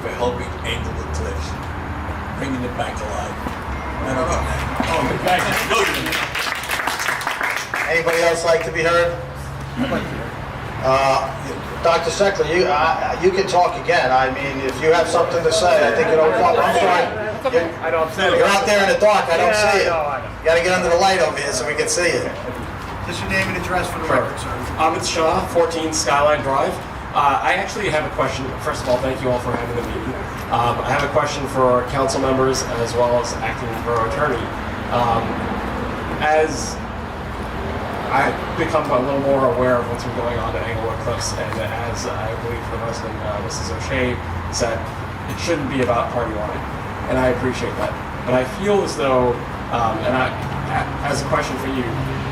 for helping Englewood Cliffs, bringing it back alive. Anybody else like to be heard? Dr. Seckler, you can talk again. I mean, if you have something to say, I think it will come. I'm sorry. You're out there in the dark. I don't see you. You got to get under the light over here so we can see you. Just your name and address for the record, sir. Amit Shah, 14 Skyline Drive. I actually have a question. First of all, thank you all for having the meeting. I have a question for council members as well as acting borough attorney. As I've become a little more aware of what's been going on at Englewood Cliffs, and as I believe the resident, Mrs. O'Shea, said, it shouldn't be about party line, and I appreciate that. But I feel as though, as a question for you,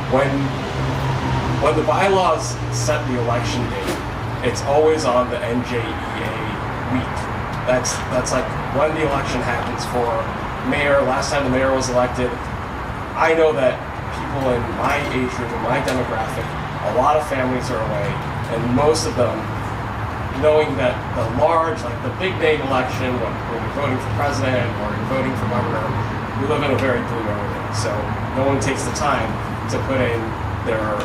when the bylaws set the election date, it's always on the NJEA week. That's like when the election happens for mayor. Last time the mayor was elected, I know that people in my age group, in my demographic, a lot of families are away, and most of them, knowing that the large, like the big name election, when you're voting for president or you're voting for governor, we live in a very blue area, so no one takes the time to put in their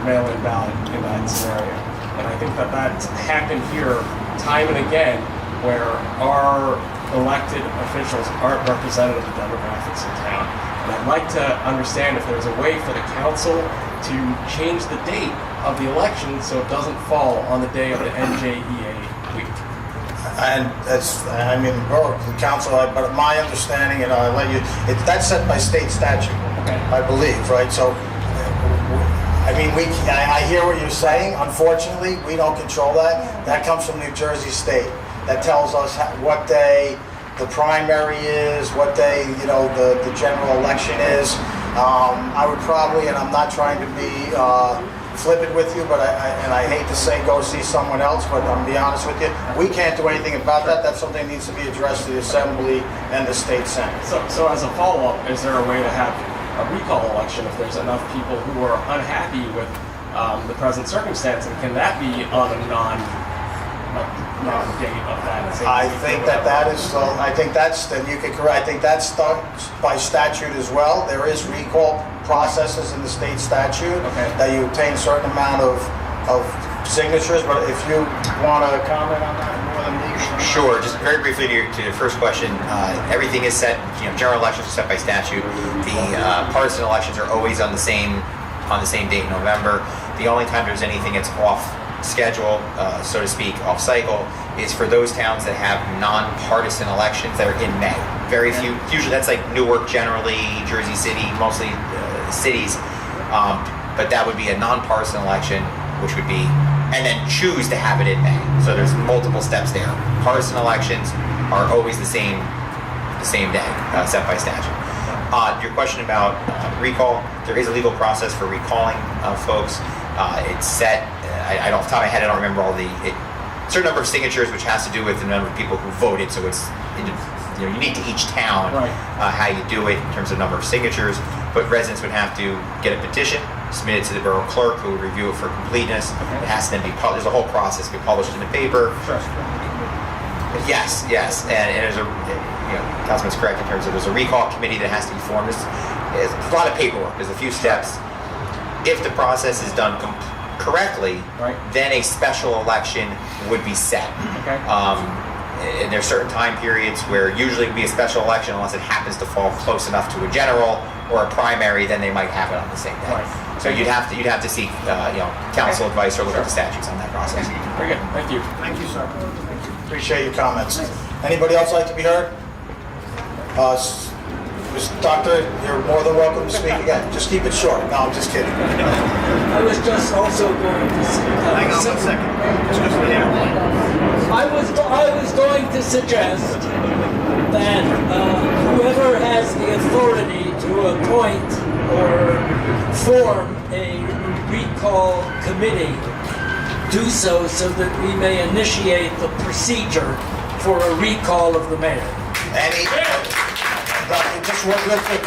mail-in ballot in that scenario. And I think that that's happened here time and again, where our elected officials aren't representative of the demographics in town. And I'd like to understand if there's a way for the council to change the date of the election so it doesn't fall on the day of the NJEA week. And that's, I mean, borough council, but my understanding, and I'll let you, that's set by state statute, Okay. I believe, right? So, I mean, I hear what you're saying. Unfortunately, we don't control that. That comes from New Jersey State. That tells us what day the primary is, what day, the general election is. I would probably, and I'm not trying to be flippant with you, but I hate to say go see someone else, but I'm be honest with you, we can't do anything about that. That's something that needs to be addressed to the Assembly and the State Senate. So as a follow-up, is there a way to have a recall election if there's enough people who are unhappy with the present circumstance, and can that be on a non-date of that? I think that is, I think that's, then you can correct, I think that's done by statute as well. There is recall processes in the state statute that you obtain a certain amount of signatures, but if you want to comment on that more than me. Sure, just very briefly to your first question, everything is set, general elections are set by statute. The partisan elections are always on the same date in November. The only time there's anything that's off schedule, so to speak, off cycle, is for those towns that have non-partisan elections that are in May. Very few, usually that's like Newark generally, Jersey City, mostly cities, but that would be a non-partisan election, which would be, and then choose to have it in May. So there's multiple steps there. Partisan elections are always the same day, set by statute. Your question about recall, there is a legal process for recalling folks. It's set, I don't, off the top of my head, I don't remember all certain number of signatures, which has to do with the number of people who voted. So it's unique to each town, how you do it in terms of number of signatures. But residents would have to get a petition, submit it to the borough clerk, who would review it for completeness. It has to then be published. There's a whole process. Be published in the paper. Yes, and there's a, Councilman's correct in terms of there's a recall committee that has to be formed. There's a lot of paperwork. There's a few steps. If the process is done correctly, then a special election would be set. And there's certain time periods where usually it would be a special election unless it happens to fall close enough to a general or a primary, then they might have it on the same day. So you'd have to seek council advice or look at the statutes on that process. Very good. Thank you. Thank you, sir. Appreciate your comments. Anybody else like to be heard? Doctor, you're more than welcome to speak again. Just keep it short. No, I'm just kidding. I was just also going to Hang on 1 second. Just go to the airplane. I was going to suggest that whoever has the authority to appoint or form a recall committee do so that we may initiate the procedure for a recall of the mayor. Just real quick,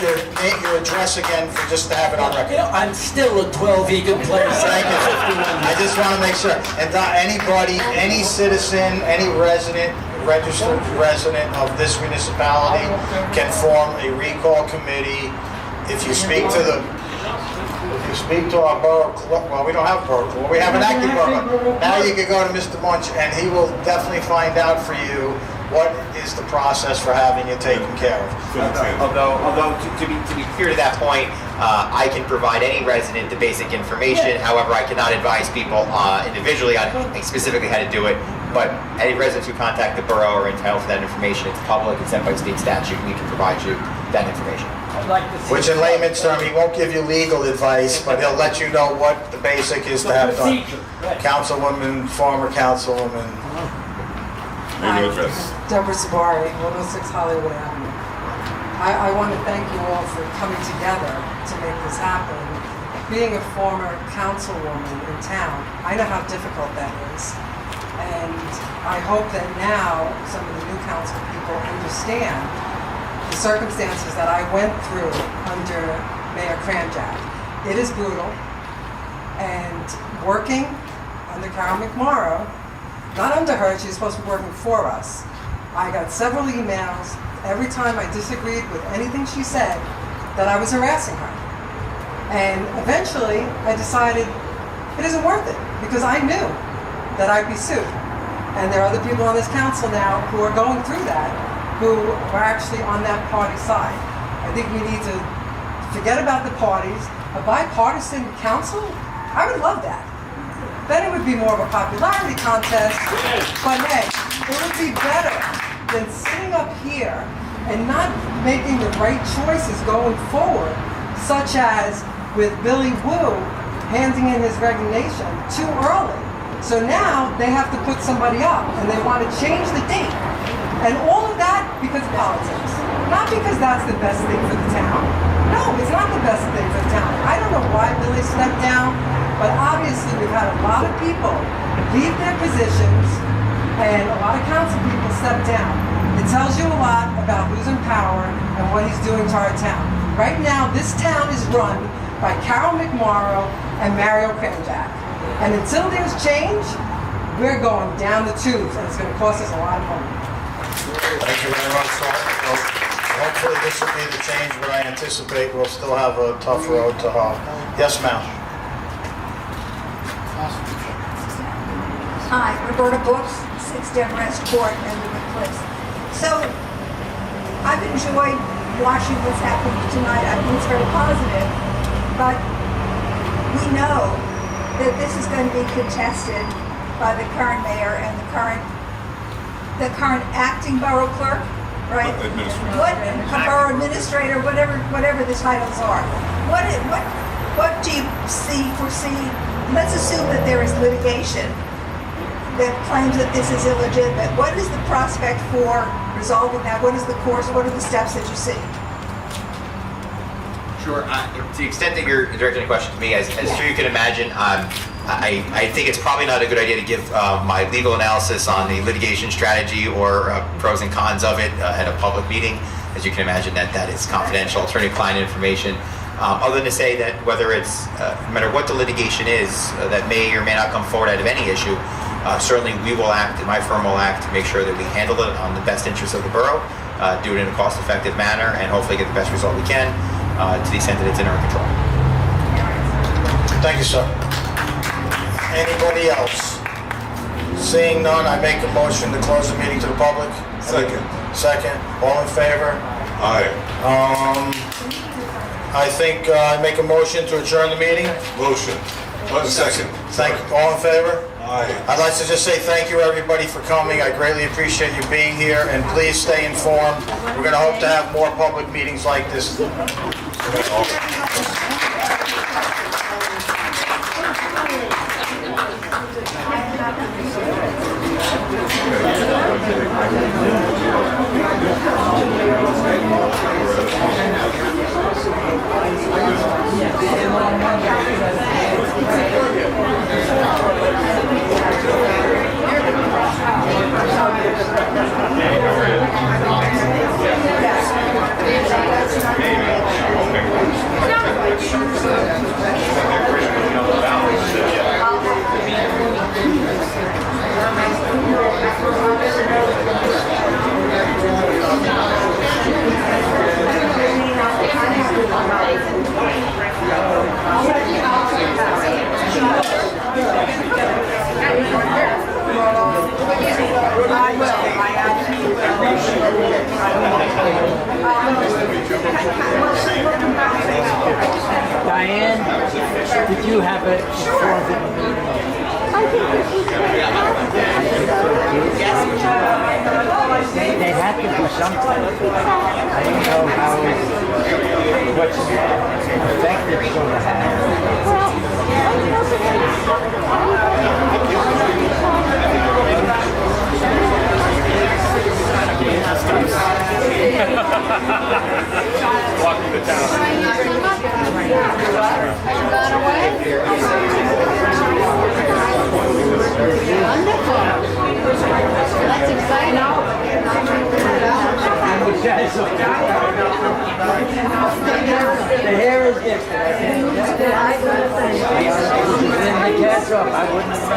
your address again, just to have it on record. I'm still at 12 Egan Place. Thank you. I just want to make sure. And anybody, any citizen, any resident registered resident of this municipality can form a recall committee. If you speak to our borough clerk, well, we don't have a borough clerk, we have an acting borough. Now you can go to Mr. Munch and he will definitely find out for you what is the process for having it taken care of. Although to be clear to that point, I can provide any resident the basic information. However, I cannot advise people individually on specifically how to do it. But any residents who contact the borough are entitled to that information. It's public, it's set by state statute. We can provide you that information. I'd like to see Which in layman's term, he won't give you legal advice, but he'll let you know what the basic is to have done. procedure. Right. Councilwoman, former councilwoman. Hi, Deborah Sabari, 106 Hollywood Avenue. I want to thank you all for coming together to make this happen. Being a former councilwoman in town, I know how difficult that is. And I hope that now some of the new council people understand the circumstances that I went through under Mayor Kranjak. It is brutal. And working under Carol McMorrow, not under her, she's supposed to be working for us. I got several emails every time I disagreed with anything she said that I was harassing her. And eventually I decided it isn't worth it because I knew that I'd be sued. And there are other people on this council now who are going through that, who are actually on that party side. I think we need to forget about the parties. A bipartisan council, I would love that. Then it would be more of a popularity contest, but hey, it would be better than sitting up here and not making the right choices going forward, such as with Billy Wu handing in his resignation too early. So now they have to put somebody up and they want to change the date. And all of that because of politics. Not because that's the best thing for the town. No, it's not the best thing for the town. I don't know why Billy stepped down, but obviously we've had a lot of people leave their positions and a lot of council people step down. It tells you a lot about who's in power and what he's doing to our town. Right now, this town is run by Carol McMorrow and Mario Kranjak. And until there's change, we're going down the tubes and it's going to cost us a lot of money. Thank you very much. Well, hopefully this will be the change, but I anticipate we'll still have a tough road to hoe. Yes, ma'am. Hi, Roberta Brooks, 6 Demarest Court, Englewood Cliffs. So, I've enjoyed watching what's happening tonight. I think it's very positive, but we know that this is going to be contested by the current mayor and the current acting borough clerk, right? Borough administrator, whatever the titles are. What do you foresee? Let's assume that there is litigation that claims that this is illegitimate. What is the prospect for resolving that? What is the course? What are the steps that you see? Sure. To the extent that you're directing a question to me, as you can imagine, I think it's probably not a good idea to give my legal analysis on the litigation strategy or pros and cons of it at a public meeting. As you can imagine, that is confidential attorney-client information. Other than to say that whether it's, no matter what the litigation is that may or may not come forward out of any issue, certainly we will act, and my firm will act to make sure that we handle it on the best interest of the borough, do it in a cost-effective manner, and hopefully get the best result we can to the extent that it's in our control. Thank you, sir. Anybody else? Seeing none, I make a motion to close the meeting to the public. Second. Second. All in favor? Aye. I think I make a motion to adjourn the meeting. Motion. Second. All in favor? Aye. I'd like to just say thank you, everybody, for coming. I greatly appreciate you being here, and please stay informed. We're going to hope to have more public meetings like this. I'll have to Diane, did you have it before the meeting? They had to do something. I don't know how what's effect it's going to have. Walking the town. That's exciting. The hair is different. Then the cat's up. I wouldn't have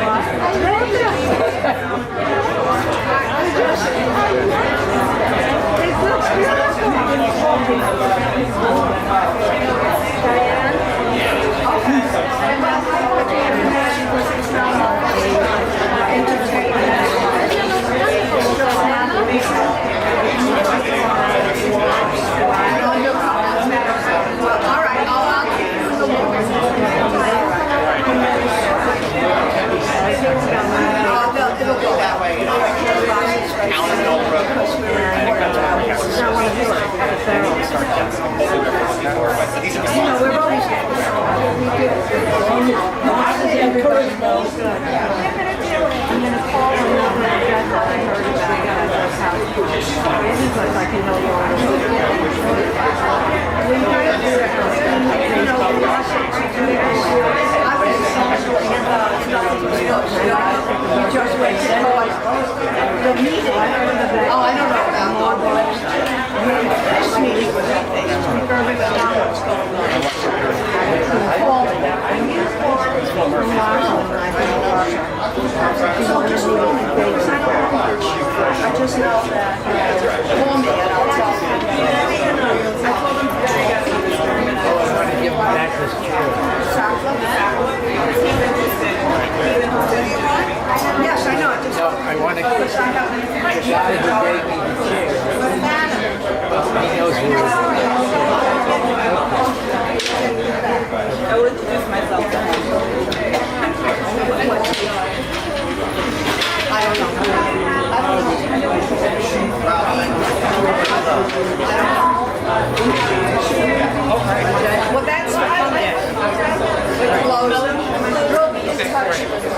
I just know that. Call me and I'll tell Yes, I know. No, I want to get the guy who gave me the chair. He knows who it is. I would introduce myself to him. I don't know. Well, that's fine. We'll be in touch.